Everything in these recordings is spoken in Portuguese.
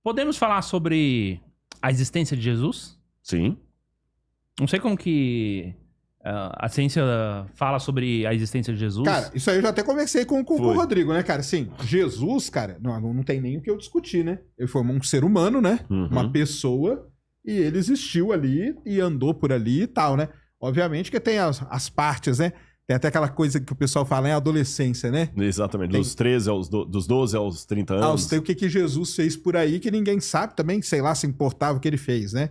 Podemos falar sobre a existência de Jesus? Sim. Não sei como que a ciência fala sobre a existência de Jesus. Cara, isso aí eu já até conversei com o Rodrigo, né, cara? Assim, Jesus, cara, não tem nem o que eu discutir, né? Ele foi um ser humano, né? Uma pessoa, e ele existiu ali e andou por ali e tal, né? Obviamente que tem as partes, né? Tem até aquela coisa que o pessoal fala, adolescência, né? Exatamente, dos 12 aos 30 anos. Tem o que Jesus fez por aí que ninguém sabe também, sei lá, se importava o que ele fez, né?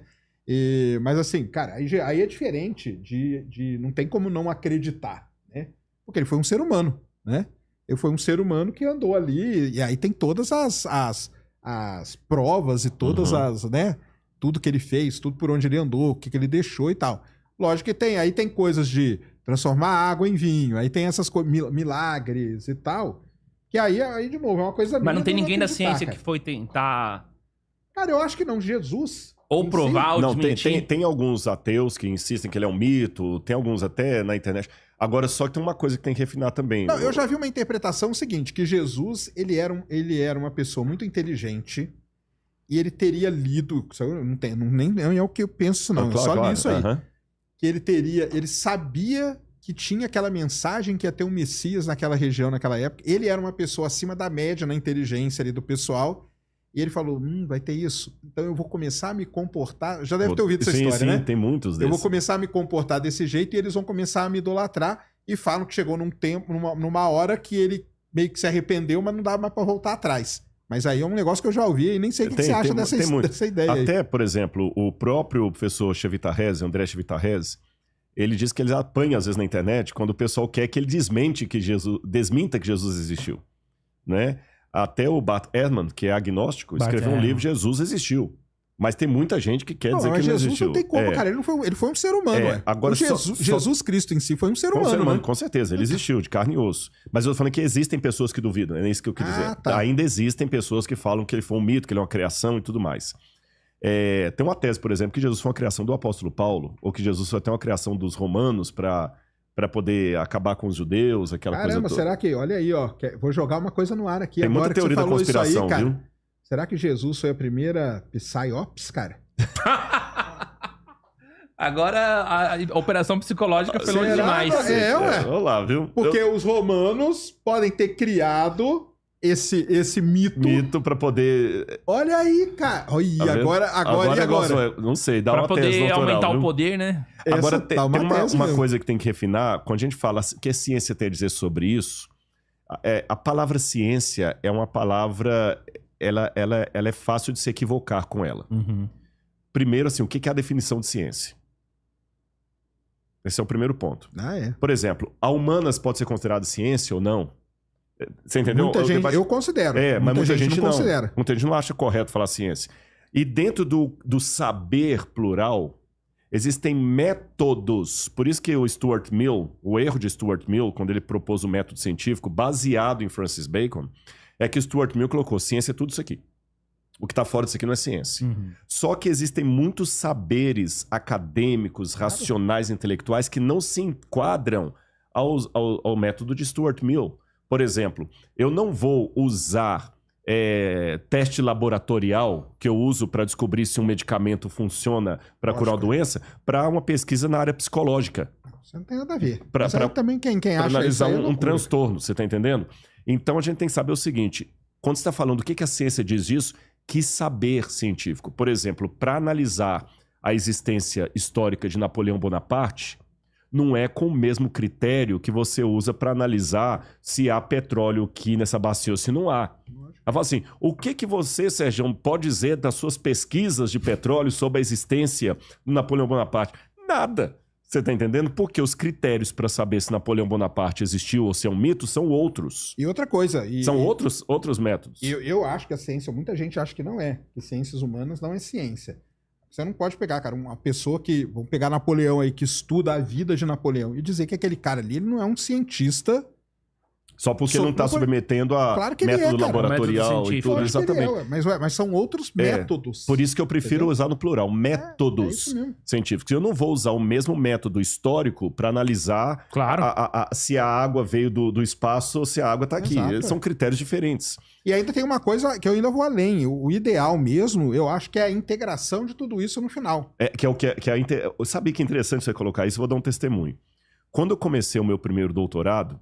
Mas assim, cara, aí é diferente de... Não tem como não acreditar, né? Porque ele foi um ser humano, né? Ele foi um ser humano que andou ali, e aí tem todas as provas e todas as, né? Tudo que ele fez, tudo por onde ele andou, o que ele deixou e tal. Lógico que aí tem coisas de transformar água em vinho, aí tem essas milagres e tal, que aí de novo, é uma coisa... Mas não tem ninguém da ciência que foi tentar... Cara, eu acho que não, Jesus... Ou provar, ou não, desmentir. tem alguns ateus que insistem que ele é um mito, tem alguns até na internet. Agora, só que tem uma coisa que tem que refinar também. Não, eu já vi uma interpretação seguinte, que Jesus, ele era uma pessoa muito inteligente e ele teria lido, nem é o que eu penso não, eu só li isso aí. Que ele sabia que tinha aquela mensagem que ia ter um Messias naquela região, naquela época. Ele era uma pessoa acima da média na inteligência ali do pessoal. E ele falou, vai ter isso. Então eu vou começar a me comportar... Já deve ter ouvido essa história, né? Sim, tem muitos desses. Eu vou começar a me comportar desse jeito e eles vão começar a me idolatrar. E falam que chegou num tempo, numa hora que ele meio que se arrependeu, mas não dá mais pra voltar atrás. Mas aí é um negócio que eu já ouvi e nem sei o que você acha dessa ideia Até, aí. por exemplo, o próprio professor Chevitarese, André Chevitarese, ele diz que ele apanha às vezes na internet quando o pessoal quer que ele desminta que Jesus existiu, né? Até o Bart Ehrman, que é agnóstico, escreveu um livro, Jesus existiu. Mas tem muita gente que quer dizer que ele não existiu. Jesus não tem como, cara. Ele foi um ser humano, ué. Agora, Jesus Cristo em si foi um ser humano, né? Com certeza, ele existiu, de carne e osso. Mas eu tô falando que existem pessoas que duvidam, é isso que eu quis dizer. Tá. Ainda existem pessoas que falam que ele foi um mito, que ele é uma criação e tudo mais. Tem uma tese, por exemplo, que Jesus foi uma criação do apóstolo Paulo, ou que Jesus foi até uma criação dos romanos para poder acabar com os judeus, aquela coisa toda. Será que... Olha aí, ó. Vou jogar uma coisa no ar aqui. Tem muita teoria da conspiração, aí, cara, viu? Será que Jesus foi a primeira Psyops, cara? Agora a operação psicológica foi longe demais. Ué. Vamos lá, viu? Porque os romanos podem ter criado esse mito para poder... Olha aí, cara. Olha, tá agora? Não sei, dá uma tese doutoral. Pra poder aumentar viu? O poder, né? Agora, tem uma coisa que tem que refinar. Quando a gente fala o que a ciência tem a dizer sobre isso, a palavra ciência é uma palavra... Ela é fácil de se equivocar com ela. Primeiro, assim, o que é a definição de ciência? Esse é o primeiro ponto. Por exemplo, a humanas pode ser considerada ciência ou não? Você entendeu? Muita gente, eu considero. Mas muita gente não considera. Muita gente não acha correto falar ciência. E dentro do saber plural, existem métodos. Por isso que o Stuart Mill, o erro de Stuart Mill, quando ele propôs o método científico baseado em Francis Bacon, é que Stuart Mill colocou ciência é tudo isso aqui. O que está fora disso aqui não é ciência. Só que existem muitos saberes acadêmicos, racionais, intelectuais que não se enquadram ao método de Stuart Mill. Por exemplo, eu não vou usar teste laboratorial que eu uso para descobrir se um medicamento funciona para curar uma doença para uma pesquisa na área psicológica. Isso não tem nada a ver. Mas também quem acha analisar isso um transtorno, você está entendendo? Então a gente tem que saber o seguinte, quando você está falando o que a ciência diz disso, que saber científico. Por exemplo, para analisar a existência histórica de Napoleão Bonaparte, não é com o mesmo critério que você usa para analisar se há petróleo aqui nessa bacia ou se não há. Ela fala assim, o que você, Sérgio, pode dizer das suas pesquisas de petróleo sobre a existência do Napoleão Bonaparte? Nada. Você está entendendo? Porque os critérios para saber se Napoleão Bonaparte existiu ou se é um mito são outros. E outra coisa... São outros métodos. Eu acho que a ciência, muita gente acha que não é. Que ciências humanas não é ciência. Você não pode pegar, cara, uma pessoa que... Vamos pegar Napoleão aí, que estuda a vida de Napoleão e dizer que aquele cara ali ele não é um cientista Só porque não está submetendo a claro que ele método cara. laboratorial Método e tudo, exatamente. Mas são outros métodos. Por isso que eu prefiro usar no plural, métodos isso mesmo. científicos. Eu não vou usar o mesmo método histórico para analisar Claro. se a água veio do espaço ou se a água está aqui. Exato. São critérios diferentes. E ainda tem uma coisa que eu ainda vou além. O ideal mesmo, eu acho que é a integração de tudo isso no final. Eu sabia que é interessante você colocar isso, vou dar um testemunho. Quando eu comecei o meu primeiro doutorado,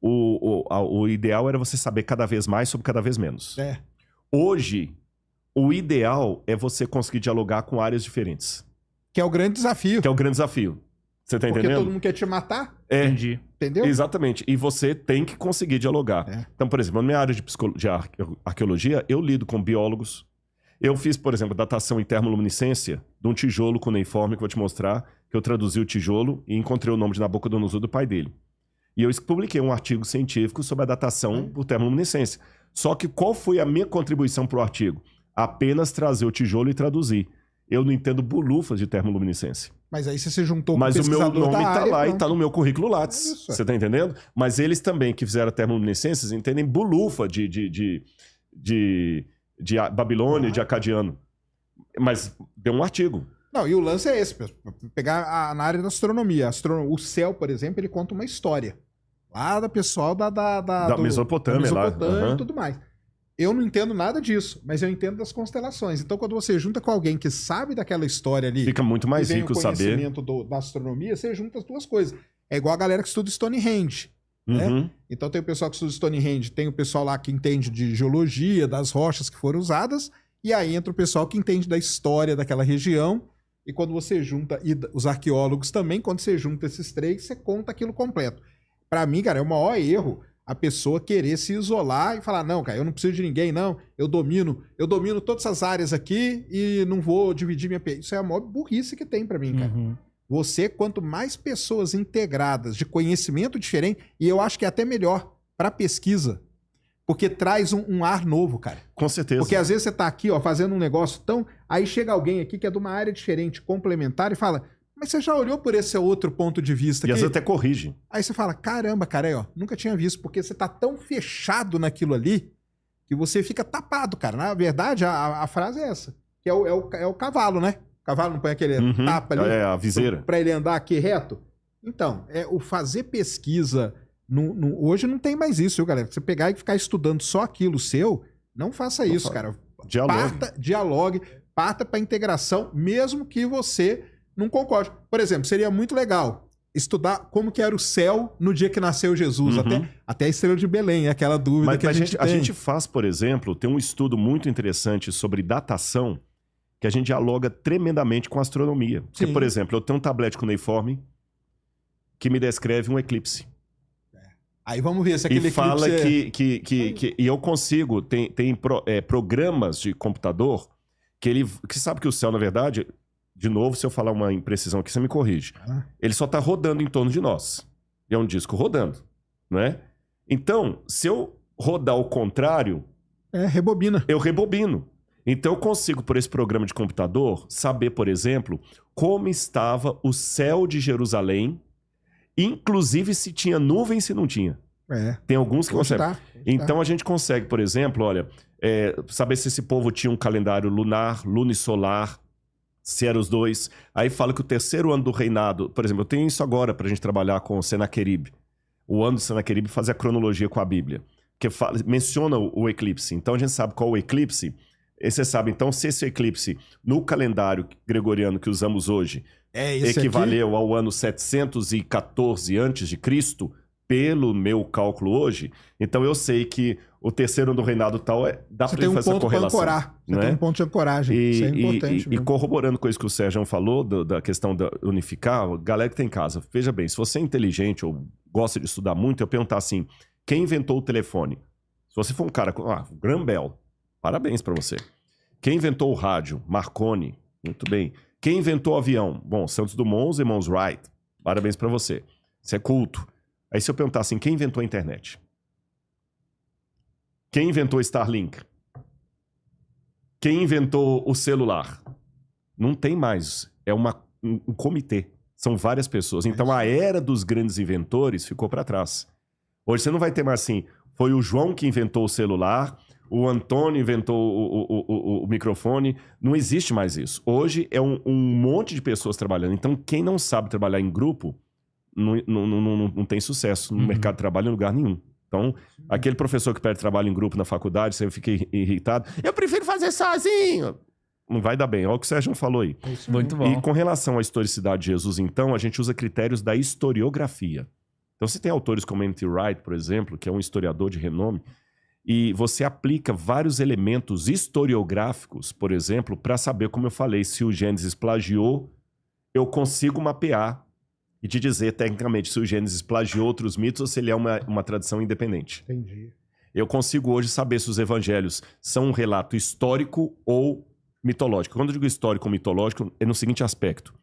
o ideal era você saber cada vez mais sobre cada vez menos. Hoje, o ideal é você conseguir dialogar com áreas diferentes. Que é o grande desafio. Você tá entendendo? Porque todo mundo quer te matar. Entendi. Entendeu? Exatamente. E você tem que conseguir dialogar. Então, por exemplo, na minha área de arqueologia, eu lido com biólogos. Eu fiz, por exemplo, datação em termoluminescência de um tijolo cuneiforme, que eu vou te mostrar, que eu traduzi o tijolo e encontrei o nome de Nabucodonosor do pai dele. E eu publiquei um artigo científico sobre a datação por termoluminescência. Só que qual foi a minha contribuição para o artigo? Apenas trazer o tijolo e traduzir. Eu não entendo bolufas de termoluminescência. Mas aí você se juntou com Mas o meu nome tá lá e tá no meu currículo Lattes. Você tá entendendo? Mas eles também, que fizeram termoluminescências, entendem bolufa de Babilônia, de acadiano. Mas deu um artigo. Não, e o lance é esse, pegar na área da astronomia. O céu, por exemplo, ele conta uma história. Lá do pessoal da Mesopotâmia lá. E tudo mais. Eu não entendo nada disso, mas eu entendo das constelações. Então, quando você junta com alguém que sabe daquela história ali... Fica muito mais rico saber. o conhecimento da astronomia, você junta as duas coisas. É igual a galera que estuda Stonehenge. Né? Então, tem o pessoal que estuda Stonehenge, tem o pessoal lá que entende de geologia, das rochas que foram usadas, e aí entra o pessoal que entende da história daquela região. E quando você junta, e os arqueólogos também, quando você junta esses três, você conta aquilo completo. Pra mim, cara, é o maior erro a pessoa querer se isolar e falar, não, cara, eu não preciso de ninguém, não, eu domino todas essas áreas aqui e não vou dividir minha... Isso é a maior burrice que tem pra mim, cara. Você, quanto mais pessoas integradas de conhecimento diferente, e eu acho que é até melhor pra pesquisa, porque traz um ar novo, cara. Com certeza. Porque às vezes você tá aqui, ó, fazendo um negócio tão... Aí chega alguém aqui que é de uma área diferente, complementar, e fala... Mas você já olhou por esse outro ponto de vista aqui? E às vezes até corrige. Aí você fala, caramba, cara, aí, ó, nunca tinha visto, porque você tá tão fechado naquilo ali que você fica tapado, cara. Na verdade, a frase é essa, que é o cavalo, né? O cavalo não põe aquele tapa ali? É, a viseira. Pra ele andar aqui reto? Então, o fazer pesquisa... hoje não tem mais isso, viu, galera? Você pegar e ficar estudando só aquilo seu, não faça isso, cara. Dialogue, parta pra integração, mesmo que você... não concordo. Por exemplo, seria muito legal estudar como que era o céu no dia que nasceu Jesus, até a estrela de Belém, aquela dúvida que a gente tem. A gente faz, por exemplo, tem um estudo muito interessante sobre datação que a gente dialoga tremendamente com a astronomia. Porque, por exemplo, eu tenho um tablete cuneiforme que me descreve um eclipse. Aí vamos ver se aquele eclipse... E fala e eu consigo, tem programas de computador que sabe que o céu, na verdade... De novo, se eu falar uma imprecisão aqui, você me corrige. Ele só está rodando em torno de nós. É um disco rodando, não é? Então, se eu rodar ao contrário... rebobina. Eu rebobino. Então, eu consigo, por esse programa de computador, saber, por exemplo, como estava o céu de Jerusalém, inclusive se tinha nuvem e se não tinha. Tem alguns que conseguem. Então, a gente consegue, por exemplo, olha, saber se esse povo tinha um calendário lunar, lunisolar, se eram os dois. Aí fala que o terceiro ano do reinado... Por exemplo, eu tenho isso agora pra gente trabalhar com o Senaqueribe. O ano do Senaqueribe faz a cronologia com a Bíblia. Que menciona o eclipse. Então a gente sabe qual é o eclipse. E você sabe, então, se esse eclipse no calendário gregoriano que usamos hoje equivaleu ao ano 714 a.C., pelo meu cálculo hoje, então eu sei que o terceiro ano do reinado tal dá para fazer essa correlação. Você tem um ponto de ancoragem. Isso é importante. E corroborando com isso que o Sérgio falou, da questão da unificar, galera que tem em casa, veja bem, se você é inteligente ou gosta de estudar muito, eu perguntar assim, quem inventou o telefone? Se você for um cara com... Graham Bell, parabéns para você. Quem inventou o rádio? Marconi, muito bem. Quem inventou o avião? Bom, Santos Dumont, os irmãos Wright, parabéns para você. Você é culto. Aí se eu perguntar assim, quem inventou a internet? Quem inventou o Starlink? Quem inventou o celular? Não tem mais. É um comitê. São várias pessoas. Então a era dos grandes inventores ficou para trás. Hoje você não vai ter mais assim, foi o João que inventou o celular, o Antônio inventou o microfone. Não existe mais isso. Hoje é um monte de pessoas trabalhando. Então, quem não sabe trabalhar em grupo não tem sucesso no mercado de trabalho em lugar nenhum. Então, aquele professor que pede trabalho em grupo na faculdade, você fica irritado. Eu prefiro fazer sozinho. Não vai dar bem. Olha o que o Sérgio falou aí. Muito bom. E com relação à historicidade de Jesus, então, a gente usa critérios da historiografia. Então, você tem autores como N.T. Wright, por exemplo, que é um historiador de renome, e você aplica vários elementos historiográficos, por exemplo, para saber, como eu falei, se o Gênesis plagiou, eu consigo mapear e te dizer, tecnicamente, se o Gênesis plagiou outros mitos ou se ele é uma tradição independente. Entendi. Eu consigo hoje saber se os evangelhos são um relato histórico ou mitológico. Quando eu digo histórico ou mitológico, é no seguinte aspecto.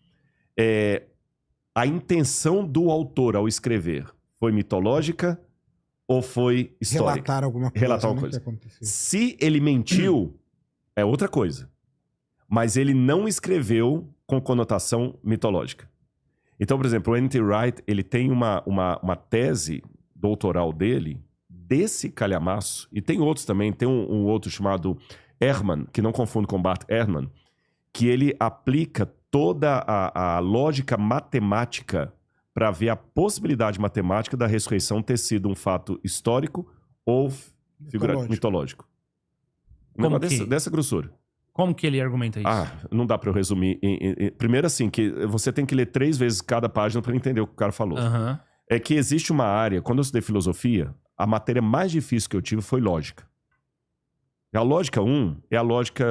A intenção do autor ao escrever foi mitológica ou foi histórica? Relatar alguma coisa. Relatar alguma coisa. Se ele mentiu, é outra coisa. Mas ele não escreveu com conotação mitológica. Então, por exemplo, o N.T. Wright, ele tem uma tese doutoral dele, desse calhamaço, e tem outros também, tem um outro chamado Ehrman, que não confundo com Bart Ehrman, que ele aplica toda a lógica matemática para ver a possibilidade matemática da ressurreição ter sido um fato histórico ou mitológico. Dessa grossura. Como que ele argumenta isso? Não dá para eu resumir. Primeiro assim, que você tem que ler 3 vezes cada página para entender o que o cara falou. É que existe uma área, quando eu estudei filosofia, a matéria mais difícil que eu tive foi lógica. A lógica 1 é a lógica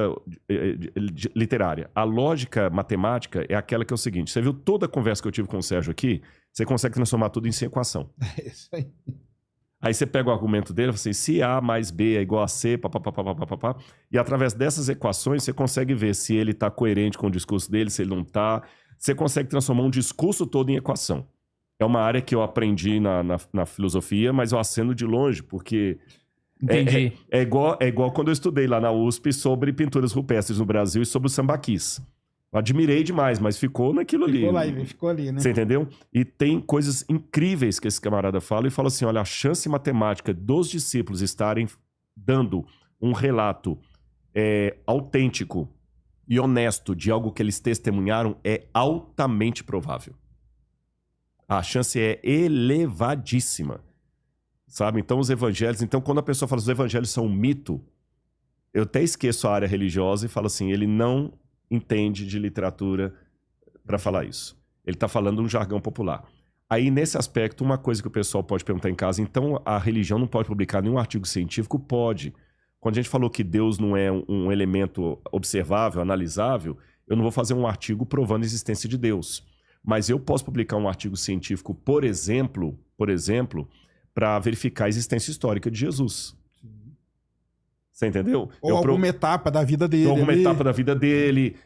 literária. A lógica matemática é aquela que é o seguinte: você viu toda a conversa que eu tive com o Sérgio aqui? Você consegue transformar tudo em equação. É isso aí. Aí você pega o argumento dele e fala assim, se A mais B é igual a C, papapá, e através dessas equações você consegue ver se ele está coerente com o discurso dele, se ele não está. Você consegue transformar um discurso todo em equação. É uma área que eu aprendi na filosofia, mas eu aceno de longe, porque... Entendi. É igual quando eu estudei lá na USP sobre pinturas rupestres no Brasil e sobre o sambaquis. Eu admirei demais, mas ficou naquilo ali. Ficou ali, né? Você entendeu? E tem coisas incríveis que esse camarada fala e fala assim, olha, a chance matemática dos discípulos estarem dando um relato autêntico e honesto de algo que eles testemunharam é altamente provável. A chance é elevadíssima. Sabe? Então, os evangelhos... Então, quando a pessoa fala que os evangelhos são um mito, eu até esqueço a área religiosa e falo assim, ele não entende de literatura para falar isso. Ele está falando um jargão popular. Aí, nesse aspecto, uma coisa que o pessoal pode perguntar em casa, então a religião não pode publicar nenhum artigo científico? Pode. Quando a gente falou que Deus não é um elemento observável, analisável, eu não vou fazer um artigo provando a existência de Deus. Mas eu posso publicar um artigo científico, por exemplo, para verificar a existência histórica de Jesus. Você entendeu? Ou alguma etapa da vida dele. Etapa da vida dele.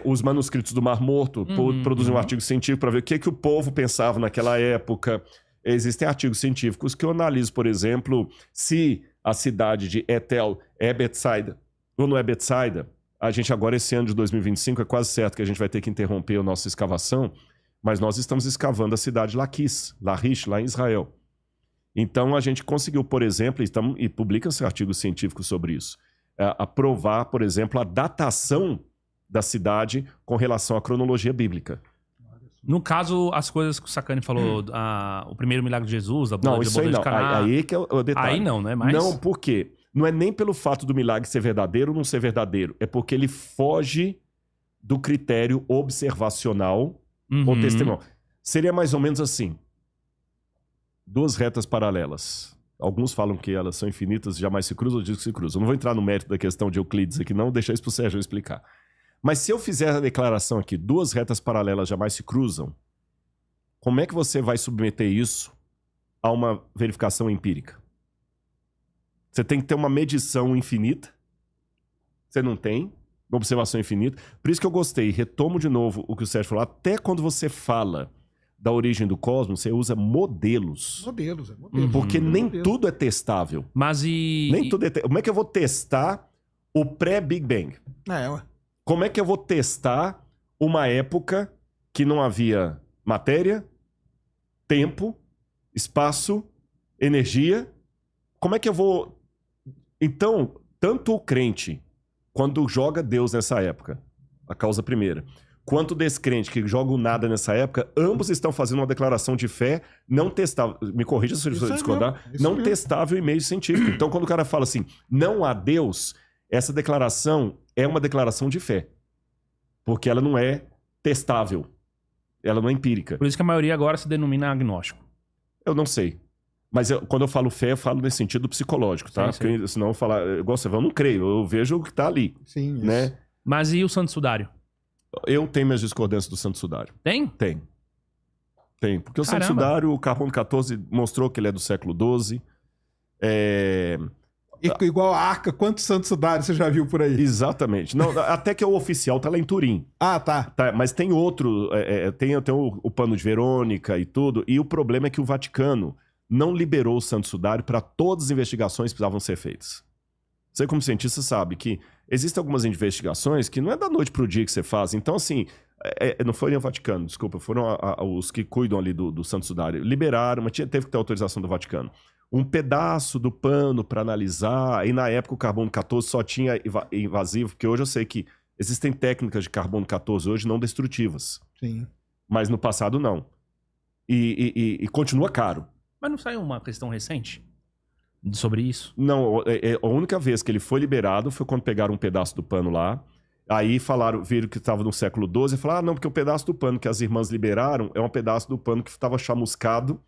Os manuscritos do Mar Morto produzem um artigo científico para ver o que o povo pensava naquela época. Existem artigos científicos que eu analiso, por exemplo, se a cidade de Etel é Betsaida ou não é Betsaida. A gente agora, esse ano de 2025, é quase certo que a gente vai ter que interromper a nossa escavação, mas nós estamos escavando a cidade de Laquis, Lachish, lá em Israel. Então, a gente conseguiu, por exemplo, e publica-se artigos científicos sobre isso, provar, por exemplo, a datação da cidade com relação à cronologia bíblica. No caso, as coisas que o Sacani falou, o primeiro milagre de Jesus, a boda de Caná... Aí que é o detalhe. Aí não, né? Mas... Não, por quê? Não é nem pelo fato do milagre ser verdadeiro ou não ser verdadeiro. É porque ele foge do critério observacional ou testemunhal. Seria mais ou menos assim. 2 retas paralelas. Alguns falam que elas são infinitas e jamais se cruzam, eu digo que se cruzam. Eu não vou entrar no mérito da questão de Euclides aqui não, deixar isso para o Sérgio explicar. Mas se eu fizer a declaração aqui, 2 retas paralelas jamais se cruzam, como é que você vai submeter isso a uma verificação empírica? Você tem que ter uma medição infinita. Você não tem. Uma observação infinita. Por isso que eu gostei. Retomo de novo o que o Sérgio falou. Até quando você fala da origem do cosmos, você usa modelos. Modelos. Porque nem tudo é testável. Mas Nem tudo é Como é que eu vou testar o pré-Big Bang? Como é que eu vou testar uma época que não havia matéria, tempo, espaço, energia. Como é que eu vou... Então, tanto o crente, quando joga Deus nessa época, a causa primeira, quanto o descrente que joga o nada nessa época, ambos estão fazendo uma declaração de fé não testável. Me corrija se eu discordar. Não testável em meio científico. Então, quando o cara fala assim, não há Deus, essa declaração é uma declaração de fé. Porque ela não é testável. Ela não é empírica. Por isso que a maioria agora se denomina agnóstico. Eu não sei. Mas quando eu falo fé, eu falo nesse sentido psicológico, tá? Sim, Porque senão eu falar, igual você, eu não creio, eu vejo o que tá ali. Sim, isso. Né? Mas e o Santo Sudário? Eu tenho minhas discordâncias do Santo Sudário. Tem? Tem. Porque o Santo Caramba. Sudário, o Carbono 14 mostrou que ele é do século XII. Igual a Arca, quantos Santos Sudários você já viu por aí? Exatamente. Não, até que o oficial tá lá em Turim. Ah, tá. Tá, mas tem outro, tem o pano de Verônica e tudo, e o problema é que o Vaticano não liberou o Santo Sudário para todas as investigações que precisavam ser feitas. Você, como cientista, sabe que existem algumas investigações que não é da noite pro dia que você faz. Então, assim, não foi nem o Vaticano, desculpa, foram os que cuidam ali do Santo Sudário. Liberaram, mas teve que ter autorização do Vaticano. Um pedaço do pano para analisar, e na época o carbono 14 só tinha invasivo, porque hoje eu sei que existem técnicas de carbono 14 hoje não destrutivas. Sim. Mas no passado não. E continua caro. Mas não saiu uma questão recente sobre isso? Não, a única vez que ele foi liberado foi quando pegaram um pedaço do pano lá. Aí viram que estava no século XII e falaram, não, porque o pedaço do pano que as irmãs liberaram é um pedaço do pano que estava chamuscado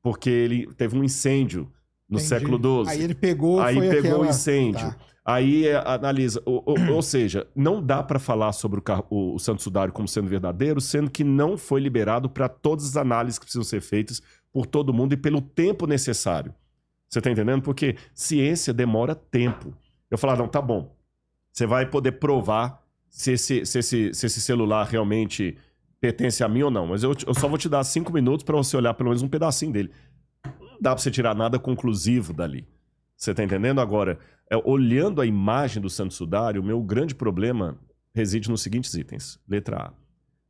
porque ele teve um incêndio no século XII. Aí ele pegou, o incêndio. Tá. Aí analisa, ou seja, não dá para falar sobre o Santo Sudário como sendo verdadeiro, sendo que não foi liberado para todas as análises que precisam ser feitas por todo mundo e pelo tempo necessário. Você tá entendendo? Porque ciência demora tempo. Eu falar, não, tá bom. Você vai poder provar se esse celular realmente pertence a mim ou não. Mas eu só vou te dar 5 minutos para você olhar pelo menos um pedacinho dele. Não dá para você tirar nada conclusivo dali. Você tá entendendo? Agora, olhando a imagem do Santo Sudário, o meu grande problema reside nos seguintes itens. Letra A.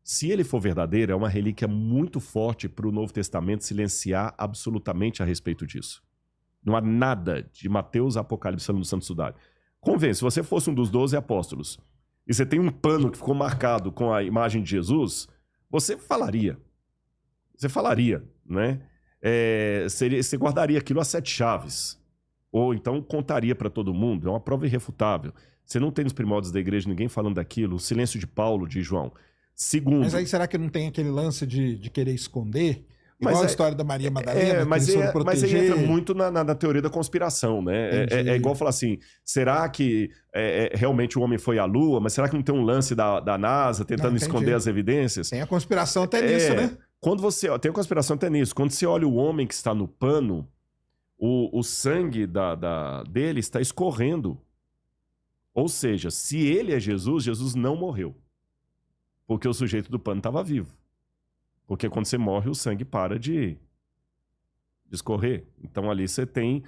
Se ele for verdadeiro, é uma relíquia muito forte para o Novo Testamento silenciar absolutamente a respeito disso. Não há nada de Mateus a Apocalipse falando do Santo Sudário. Convence, se você fosse um dos 12 apóstolos e você tem um pano que ficou marcado com a imagem de Jesus, você falaria. Você falaria, né? Você guardaria aquilo a 7 chaves. Ou então contaria para todo mundo. É uma prova irrefutável. Você não tem nos primórdios da igreja ninguém falando daquilo. O silêncio de Paulo, de João. Segundo... Mas aí será que não tem aquele lance de querer esconder? Igual a história da Maria Madalena, mas aí entra muito na teoria da conspiração, né? É igual falar assim, será que realmente o homem foi à Lua? Mas será que não tem um lance da NASA tentando esconder as evidências? Tem a conspiração até nisso, né? Tem a conspiração até nisso. Quando você olha o homem que está no pano, o sangue dele está escorrendo. Ou seja, se ele é Jesus, Jesus não morreu. Porque o sujeito do pano estava vivo. Porque quando você morre, o sangue para de escorrer. Então ali você tem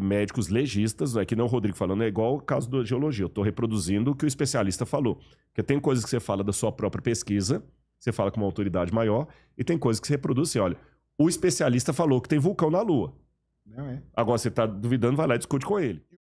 médicos legistas, não é que não o Rodrigo falando, é igual o caso da geologia. Eu estou reproduzindo o que o especialista falou. Porque tem coisas que você fala da sua própria pesquisa, você fala com uma autoridade maior, e tem coisas que você reproduz assim, olha, o especialista falou que tem vulcão na Lua. Não é. Agora você está duvidando, vai lá e discute com ele.